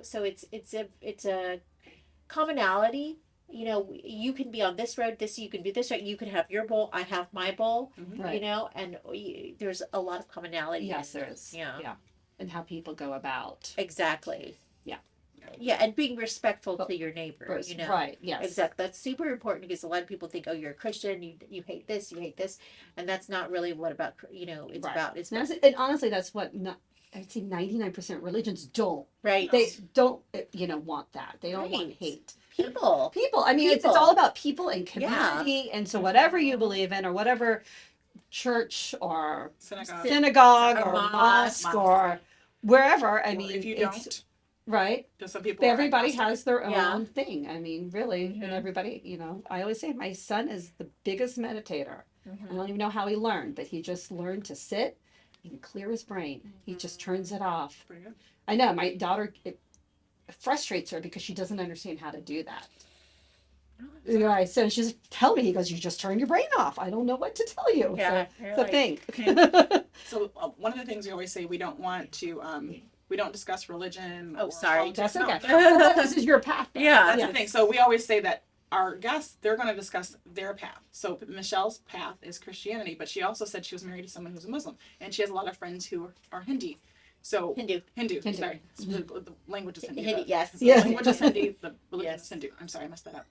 Speaker 3: so it's a commonality. You can be on this road, you can be this road, you can have your bowl, I have my bowl,
Speaker 2: Right.
Speaker 3: and there's a lot of commonality.
Speaker 2: Yes, there is.
Speaker 3: Yeah.
Speaker 2: And how people go about.
Speaker 3: Exactly.
Speaker 2: Yeah.
Speaker 3: Yeah, and being respectful to your neighbor,
Speaker 2: Right. Yes.
Speaker 3: Exactly. That's super important, because a lot of people think, oh, you're a Christian, you hate this, and that's not really what it's
Speaker 2: Right.
Speaker 3: about. It's about,
Speaker 2: And honestly, that's what I'd say 99% religions don't.
Speaker 3: right.
Speaker 2: They don't, want that. They don't want
Speaker 3: Right.
Speaker 2: hate.
Speaker 3: People.
Speaker 2: People. I mean, it's
Speaker 3: People.
Speaker 2: all about people and community. And so whatever you believe in, or whatever church or synagogue or mosque or wherever, I mean,
Speaker 1: if you
Speaker 2: it's,
Speaker 1: don't,
Speaker 2: right?
Speaker 1: because some people
Speaker 2: Everybody
Speaker 1: are
Speaker 2: has their
Speaker 3: Yeah.
Speaker 2: own thing. I mean, really,
Speaker 3: Mhm.
Speaker 2: and everybody, I always say my son is the biggest meditator. I
Speaker 3: Mhm.
Speaker 2: don't even know how he learned, but he just learned to sit and clear his brain. He just turns it off.
Speaker 1: Pretty good.
Speaker 2: I know my daughter, it frustrates her because she doesn't understand how to do that. Right. So she's telling me, he goes, "You just turn your brain off. I don't know what to tell you."
Speaker 3: Yeah.
Speaker 2: So it's a thing.
Speaker 1: So one of the things we always say, we don't want to we don't discuss religion.
Speaker 3: Oh,
Speaker 1: or
Speaker 3: sorry.
Speaker 1: politics.
Speaker 2: That's okay.
Speaker 1: No,
Speaker 2: This is your path. though.
Speaker 3: Yeah.
Speaker 1: that's
Speaker 2: Yeah.
Speaker 1: the thing. So we always say that our guests, they're going to discuss their path. So Michelle's path is Christianity, but she also said she was married to someone who's a Muslim, and she has a lot of friends who are Hindi. So
Speaker 3: Hindu.
Speaker 1: Hindu.
Speaker 2: Hindu.
Speaker 1: Sorry, the language is Hindi.
Speaker 3: Hindi.
Speaker 1: The
Speaker 3: Yes.
Speaker 2: Yeah.
Speaker 1: language is Hindi. The religion
Speaker 3: Yes.
Speaker 1: is Hindu. I'm sorry, I messed that up.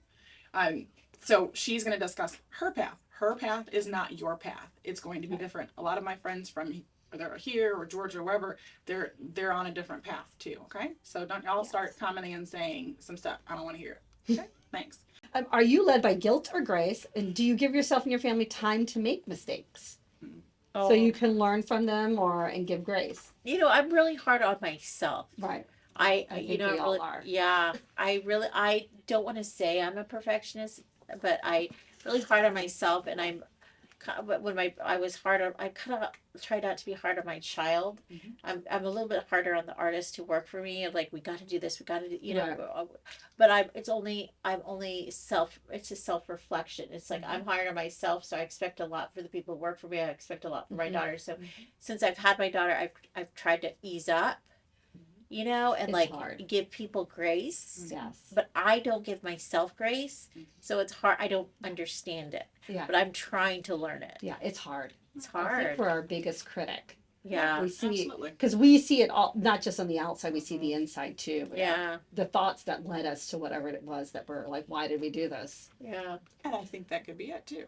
Speaker 1: So she's going to discuss her path. Her path is not your path. It's going to be different. A lot of my friends from whether here or Georgia or wherever, they're on a different path too. Okay, so don't y'all start commenting and saying some stuff I don't want to hear. Okay, thanks.
Speaker 2: Are you led by guilt or grace? And do you give yourself and your family time to make mistakes so you can learn from them and give grace?
Speaker 3: I'm really hard on myself.
Speaker 2: Right.
Speaker 3: I
Speaker 2: think
Speaker 3: you know,
Speaker 2: we
Speaker 3: I
Speaker 2: all
Speaker 3: really,
Speaker 2: are.
Speaker 3: yeah, I don't want to say I'm a perfectionist, but I really hard on myself, and I'm when I was hard on, I kind of try not to be hard on my child. I'm a little bit harder on the artists who work for me. Like, we got to do this, we got to do, but I'm only it's a self reflection. It's like, I'm hard on myself, so I expect a lot for the people who work for me. I expect a lot for my daughter. So since I've had my daughter, I've tried to ease up, and
Speaker 2: It's
Speaker 3: like
Speaker 2: hard.
Speaker 3: give people grace.
Speaker 2: Yes.
Speaker 3: But I don't give myself grace, so it's hard. I don't understand it.
Speaker 2: Yeah.
Speaker 3: But I'm trying to learn it.
Speaker 2: Yeah, it's hard.
Speaker 3: It's
Speaker 2: I think
Speaker 3: hard.
Speaker 2: we're our biggest critic.
Speaker 3: Yeah.
Speaker 2: We see,
Speaker 1: Absolutely.
Speaker 2: because we see it all, not just on the outside, we see the inside too.
Speaker 3: Yeah.
Speaker 2: The thoughts that led us to whatever it was that were like, why did we do this?
Speaker 3: Yeah.
Speaker 1: And I think that could be it too.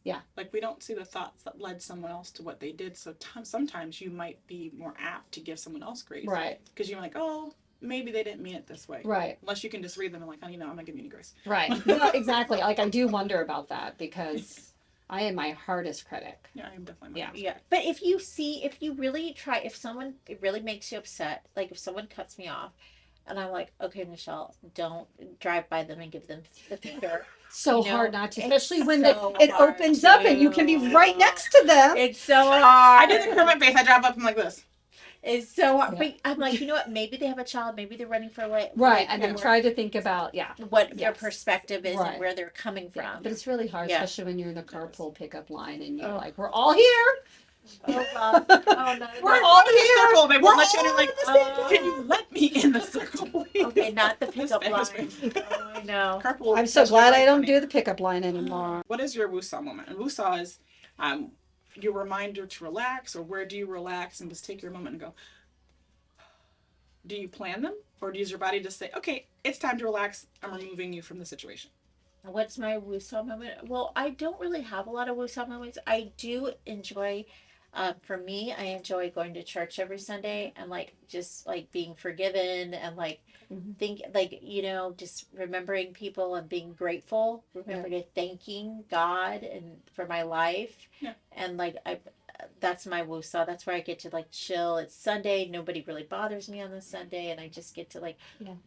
Speaker 2: Yeah.
Speaker 1: Like, we don't see the thoughts that led someone else to what they did. So sometimes you might be more apt to give someone else grace.
Speaker 2: Right.
Speaker 1: Because you're like, oh, maybe they didn't mean it this way.
Speaker 2: Right.
Speaker 1: Unless you can just read them and like, oh, I'm not giving you any grace.
Speaker 2: Right. No, exactly. Like, I do wonder about that because I am my hardest critic.
Speaker 1: Yeah, I'm definitely.
Speaker 2: Yeah.
Speaker 3: Yeah. But if you really try, if someone, it really makes you upset, like if someone cuts me off and I'm like, okay, Michelle, don't drive by them and give them the finger.
Speaker 2: So
Speaker 3: You know,
Speaker 2: hard not to,
Speaker 3: it's
Speaker 2: especially when
Speaker 3: so
Speaker 2: it
Speaker 3: hard
Speaker 2: opens up and you can be
Speaker 3: to-
Speaker 2: right next to them.
Speaker 3: It's so hard.
Speaker 1: I do the curve my face. I drive up and like this.
Speaker 3: It's so hard.
Speaker 2: Yeah.
Speaker 3: But I'm like, you know what? Maybe they have a child. Maybe they're running for like
Speaker 2: Right. And then
Speaker 3: for
Speaker 2: try to think about,
Speaker 3: what their
Speaker 2: Yes.
Speaker 3: perspective is
Speaker 2: Right.
Speaker 3: and where they're coming
Speaker 2: yeah.
Speaker 3: from.
Speaker 2: But it's really hard,
Speaker 3: Yeah.
Speaker 2: especially when you're in a carpool pickup line and you're
Speaker 3: Oh.
Speaker 2: like, we're all here.
Speaker 3: Oh, God. Oh, no.
Speaker 2: We're
Speaker 1: We're
Speaker 2: all
Speaker 1: in the
Speaker 2: here.
Speaker 1: circle. They
Speaker 2: We're
Speaker 1: won't let you in.
Speaker 2: all
Speaker 1: Like,
Speaker 2: in the same
Speaker 1: can you let me in the circle, please?
Speaker 3: Okay, not the pickup
Speaker 1: This
Speaker 3: line.
Speaker 1: fast.
Speaker 3: Oh, I know.
Speaker 1: Carpool.
Speaker 2: I'm so
Speaker 1: that's
Speaker 2: glad
Speaker 1: really
Speaker 2: I don't
Speaker 1: funny.
Speaker 2: do the pickup line anymore.
Speaker 1: What is your woosah moment? And woosah is your reminder to relax, or where do you relax and just take your moment and go? Do you plan them, or does your body just say, okay, it's time to relax, I'm removing you from the situation?
Speaker 3: What's my woosah moment? Well, I don't really have a lot of woosah moments. I do enjoy, for me, I enjoy going to church every Sunday and like just like being forgiven and like just remembering people and being grateful. Remember to thanking God and for my life.
Speaker 1: Yeah.
Speaker 3: And like that's my woosah. That's where I get to like chill. It's Sunday. Nobody really bothers me on the Sunday, and I just get to like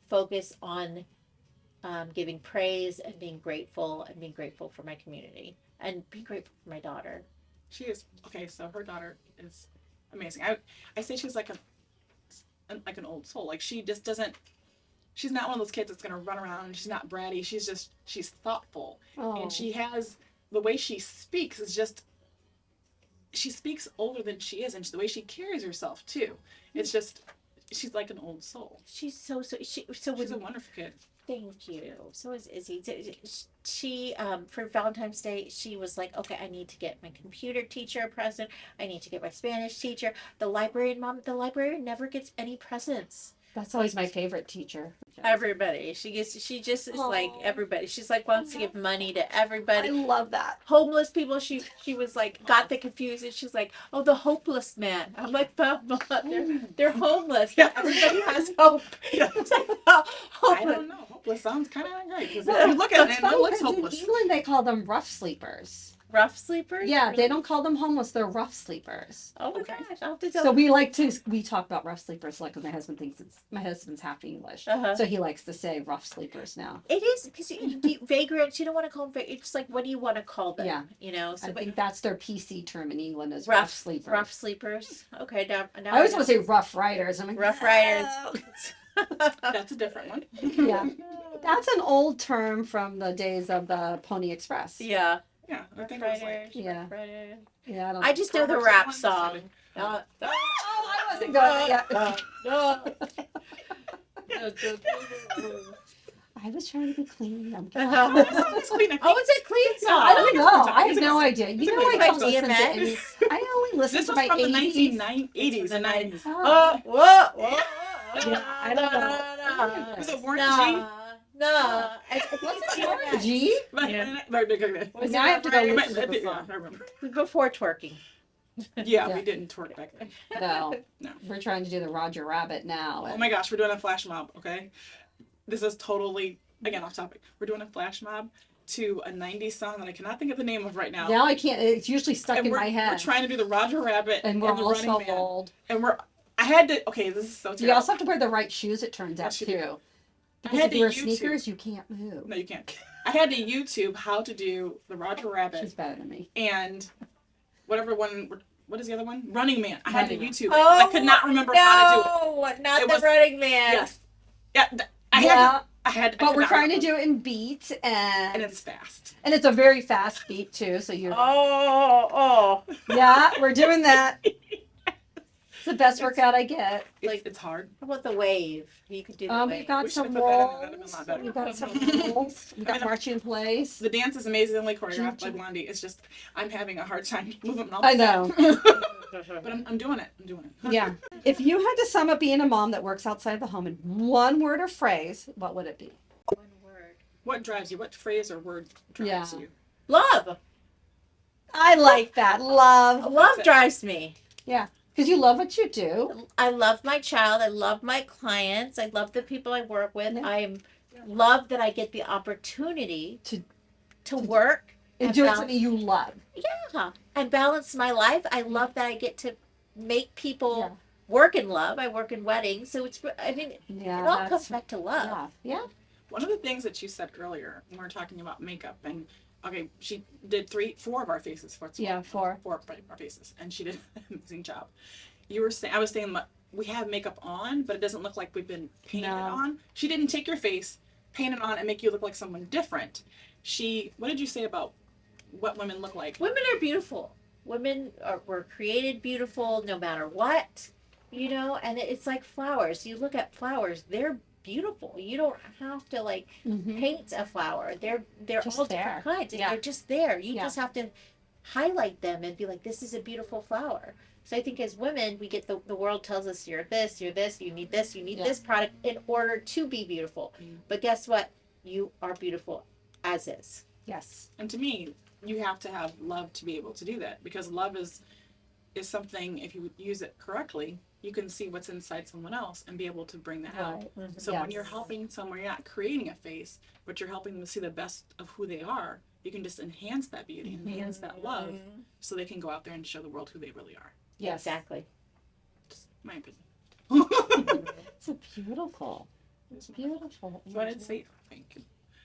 Speaker 3: focus on giving praise and being grateful for my community and being grateful for my daughter.
Speaker 1: She is okay. So her daughter is amazing. I say she's like an old soul. Like, she just doesn't. She's not one of those kids that's gonna run around. She's not bratty. She's thoughtful, and she has the way she speaks is just. She speaks older than she is, and the way she carries herself too. It's just, she's like an old soul.
Speaker 3: She's she's
Speaker 1: a wonderful kid.
Speaker 3: Thank you. So is Izzy. She for Valentine's Day, she was like, okay, I need to get my computer teacher a present. I need to get my Spanish teacher. The librarian never gets any presents.
Speaker 2: That's always my favorite teacher.
Speaker 3: Everybody. She just is like everybody. She's like wants to give money to everybody.
Speaker 2: I love that.
Speaker 3: Homeless people, she was like got the confused and she's like, oh, the hopeless man. I'm like, Mom, they're homeless.
Speaker 1: Yeah.
Speaker 3: Everybody has hope.
Speaker 1: Yeah.
Speaker 3: It's like, oh,
Speaker 1: I
Speaker 3: hopeless.
Speaker 1: don't know. Hopeless sounds kind of great because if you look at it, it looks hopeless.
Speaker 2: In England, they call them rough sleepers.
Speaker 3: Rough sleepers?
Speaker 2: Yeah,
Speaker 3: Really?
Speaker 2: they don't call them homeless. They're rough sleepers.
Speaker 3: Oh my
Speaker 1: Okay.
Speaker 3: gosh, I'll have to tell
Speaker 2: So we talk about rough sleepers like when my husband thinks my husband's half English,
Speaker 3: Uh-huh.
Speaker 2: so he likes to say rough sleepers now.
Speaker 3: It is because vagrants. You don't want to call them. It's like, what do you want to call them?
Speaker 2: Yeah.
Speaker 3: You know. So
Speaker 2: I think that's their PC term in England is
Speaker 3: rough
Speaker 2: rough sleepers.
Speaker 3: Rough sleepers. Okay. Now
Speaker 2: I always want to say rough riders. I'm like,
Speaker 3: rough
Speaker 2: no.
Speaker 3: riders.
Speaker 1: That's a different one.
Speaker 2: Yeah, that's an old term from the days of the Pony Express.
Speaker 3: Yeah.
Speaker 1: Yeah, I
Speaker 3: Rough
Speaker 1: think it was like.
Speaker 3: riders.
Speaker 2: Yeah.
Speaker 3: Rough riders.
Speaker 2: Yeah,
Speaker 3: I just know the
Speaker 1: Proverbs
Speaker 3: rap
Speaker 1: 1,
Speaker 3: song.
Speaker 1: 7.
Speaker 3: Uh,
Speaker 2: Oh, I wasn't going. Yeah. I was trying to be clean. I'm kidding.
Speaker 1: Oh, that song is clean. I think.
Speaker 3: Oh, it's a clean
Speaker 1: No,
Speaker 3: song.
Speaker 2: I don't know. I have
Speaker 1: It's a-
Speaker 2: no idea. You
Speaker 1: it's a
Speaker 2: know, I
Speaker 1: good
Speaker 2: don't
Speaker 3: idea,
Speaker 2: listen to
Speaker 3: man.
Speaker 2: any. I only listen
Speaker 1: This
Speaker 2: to
Speaker 1: was
Speaker 2: my
Speaker 1: from the
Speaker 2: 80s.
Speaker 1: 1980s and 90s.
Speaker 2: Oh.
Speaker 3: Whoa.
Speaker 2: Yeah, I don't know.
Speaker 1: Was it Warren
Speaker 3: No.
Speaker 2: What's it, Warren G?
Speaker 3: Yeah.
Speaker 2: Now I have to go listen to the
Speaker 1: Yeah,
Speaker 2: song.
Speaker 1: I remember.
Speaker 3: Before twerking.
Speaker 1: Yeah,
Speaker 2: Yeah.
Speaker 1: we didn't twerk back then.
Speaker 2: No.
Speaker 1: No.
Speaker 2: We're trying to do the Roger Rabbit now.
Speaker 1: Oh my gosh, we're doing a flash mob, okay? This is totally, again, off topic. We're doing a flash mob to a 90s song that I cannot think of the name of right now.
Speaker 2: Now I can't. It's usually stuck
Speaker 1: And
Speaker 2: in
Speaker 1: we're,
Speaker 2: my head.
Speaker 1: we're trying to do the Roger Rabbit
Speaker 2: And we're
Speaker 1: the
Speaker 2: all
Speaker 1: Running
Speaker 2: so
Speaker 1: Man.
Speaker 2: old.
Speaker 1: And I had to, okay, this is so terrible.
Speaker 2: You also have to wear the right shoes, it turns out,
Speaker 1: Yes, you do.
Speaker 2: too.
Speaker 1: I
Speaker 2: Because
Speaker 1: had
Speaker 2: if
Speaker 1: to
Speaker 2: you wear
Speaker 1: YouTube.
Speaker 2: sneakers, you can't move.
Speaker 1: No, you can't. I had to YouTube how to do the Roger
Speaker 2: She's
Speaker 1: Rabbit
Speaker 2: better than me.
Speaker 1: and whatever one. What is the other one? Running Man. I had to
Speaker 2: Running Man.
Speaker 1: YouTube it 'cause I could not remember how to do it.
Speaker 3: No, not
Speaker 1: It
Speaker 3: the
Speaker 1: was-
Speaker 3: Running Man.
Speaker 1: Yes. Yeah. I
Speaker 2: Yeah,
Speaker 1: had.
Speaker 2: but we're trying to do it in beats,
Speaker 1: And
Speaker 2: and
Speaker 1: it's fast.
Speaker 2: it's a very fast beat too. So you're
Speaker 3: Oh.
Speaker 2: yeah, we're doing that. It's the best workout I get.
Speaker 1: It's hard.
Speaker 3: How about the wave? You could do the
Speaker 2: We've
Speaker 3: wave.
Speaker 2: got
Speaker 1: We
Speaker 2: some
Speaker 1: should've put that in there. That'd have been a
Speaker 2: rolls.
Speaker 1: lot better.
Speaker 2: We've got some rolls. We've got marching in place.
Speaker 1: The dance is amazingly choreographed by Blondie. It's just I'm having a hard time moving all
Speaker 2: I know.
Speaker 1: But I'm doing it. I'm doing it.
Speaker 2: Yeah. If you had to sum up being a mom that works outside the home in one word or phrase, what would it be?
Speaker 3: One word.
Speaker 1: What drives you? What phrase or word drives
Speaker 2: Yeah.
Speaker 1: you?
Speaker 3: Love.
Speaker 2: I like that. Love.
Speaker 3: Love drives me.
Speaker 2: Yeah. Because you love what you do.
Speaker 3: I love my child. I love my clients. I love the people I work with.
Speaker 2: Yeah.
Speaker 3: I love that I get the opportunity to work
Speaker 2: And do something you love.
Speaker 3: and balance my life. I love that I get to make people
Speaker 2: Yeah.
Speaker 3: work in love. I work in weddings, so I mean,
Speaker 2: Yeah.
Speaker 3: it all
Speaker 2: that's-
Speaker 3: comes back to love.
Speaker 2: Yeah.
Speaker 1: One of the things that you said earlier when we were talking about makeup and okay, she did four of our faces.
Speaker 2: Yeah, four.
Speaker 1: Four of our faces, and she did an amazing job. You were saying, I was saying, we have makeup on, but it doesn't look like we've been painting it
Speaker 2: No.
Speaker 1: on. She didn't take your face, paint it on, and make you look like someone different. What did you say about what women look like?
Speaker 3: Women are beautiful. Were created beautiful no matter what, and it's like flowers. You look at flowers, they're beautiful. You don't have to
Speaker 2: Mm-hmm.
Speaker 3: paint a flower. They're
Speaker 2: Just
Speaker 3: all
Speaker 2: there.
Speaker 3: different kinds. And
Speaker 2: Yeah.
Speaker 3: they're just there. You
Speaker 2: Yeah.
Speaker 3: just have to highlight them and be like, this is a beautiful flower. So I think as women, we get the world tells us you're this, you need this, you need
Speaker 2: Yeah.
Speaker 3: this product in order to be beautiful. But guess what? You are beautiful as is.
Speaker 2: Yes.
Speaker 1: And to me, you have to have love to be able to do that because love is something. If you use it correctly, you can see what's inside someone else and be able to bring that out.
Speaker 2: Right.
Speaker 1: So when
Speaker 2: Yes.
Speaker 1: you're helping someone, you're not creating a face, but you're helping them see the best of who they are. You can just enhance that beauty, enhance that love, so they can go out there and show the world who they really are.
Speaker 2: Yes.
Speaker 3: Exactly.
Speaker 1: Just my opinion.
Speaker 2: It's beautiful. It's beautiful.
Speaker 1: So I want to say thank you.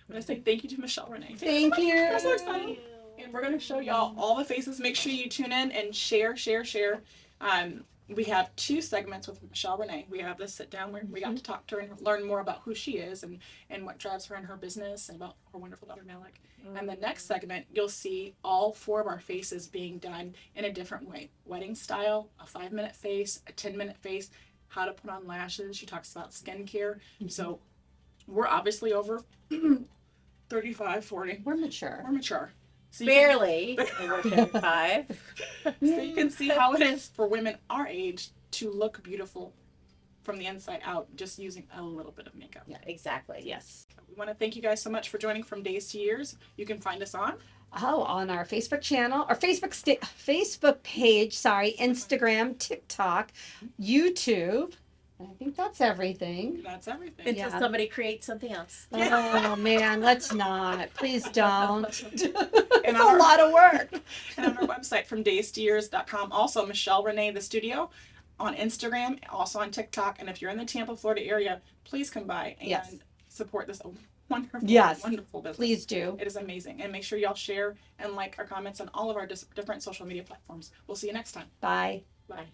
Speaker 1: I want to say thank you to Michele Renee.
Speaker 2: Thank you.
Speaker 1: I'm so excited. And we're going to show y'all all the faces. Make sure you tune in and share. We have 2 segments with Michele Renee. We have this sit down where we got to talk to her and learn more about who she is and what drives her in her business and about her wonderful daughter Malik. And the next segment, you'll see all 4 of our faces being done in a different way. Wedding style, a 5-minute face, a 10-minute face, how to put on lashes. She talks about skincare. So we're obviously over 35, 40.
Speaker 2: We're mature.
Speaker 1: We're mature. So
Speaker 3: Barely. We're 35.
Speaker 1: so you can see how it is for women our age to look beautiful from the inside out just using a little bit of makeup.
Speaker 3: Yeah, exactly.
Speaker 2: Yes.
Speaker 1: We want to thank you guys so much for joining From Days to Years. You can find us on
Speaker 2: On our Facebook channel, our Facebook page, Instagram, TikTok, YouTube. And I think that's everything.
Speaker 1: That's everything.
Speaker 3: Until
Speaker 2: Yeah.
Speaker 3: somebody creates something else.
Speaker 2: Oh man, let's not. Please don't.
Speaker 1: And
Speaker 2: It's a
Speaker 1: on, our,
Speaker 2: lot of work.
Speaker 1: and on our website, FromDaysToYears.com. Also, Michele Renee The Studio on Instagram, also on TikTok. And if you're in the Tampa, Florida area, please come by and
Speaker 2: Yes.
Speaker 1: support this wonderful,
Speaker 2: Yes.
Speaker 1: wonderful business.
Speaker 2: Please do.
Speaker 1: It is amazing. And make sure y'all share and like our comments on all of our different social media platforms. We'll see you next time.
Speaker 2: Bye.
Speaker 1: Bye.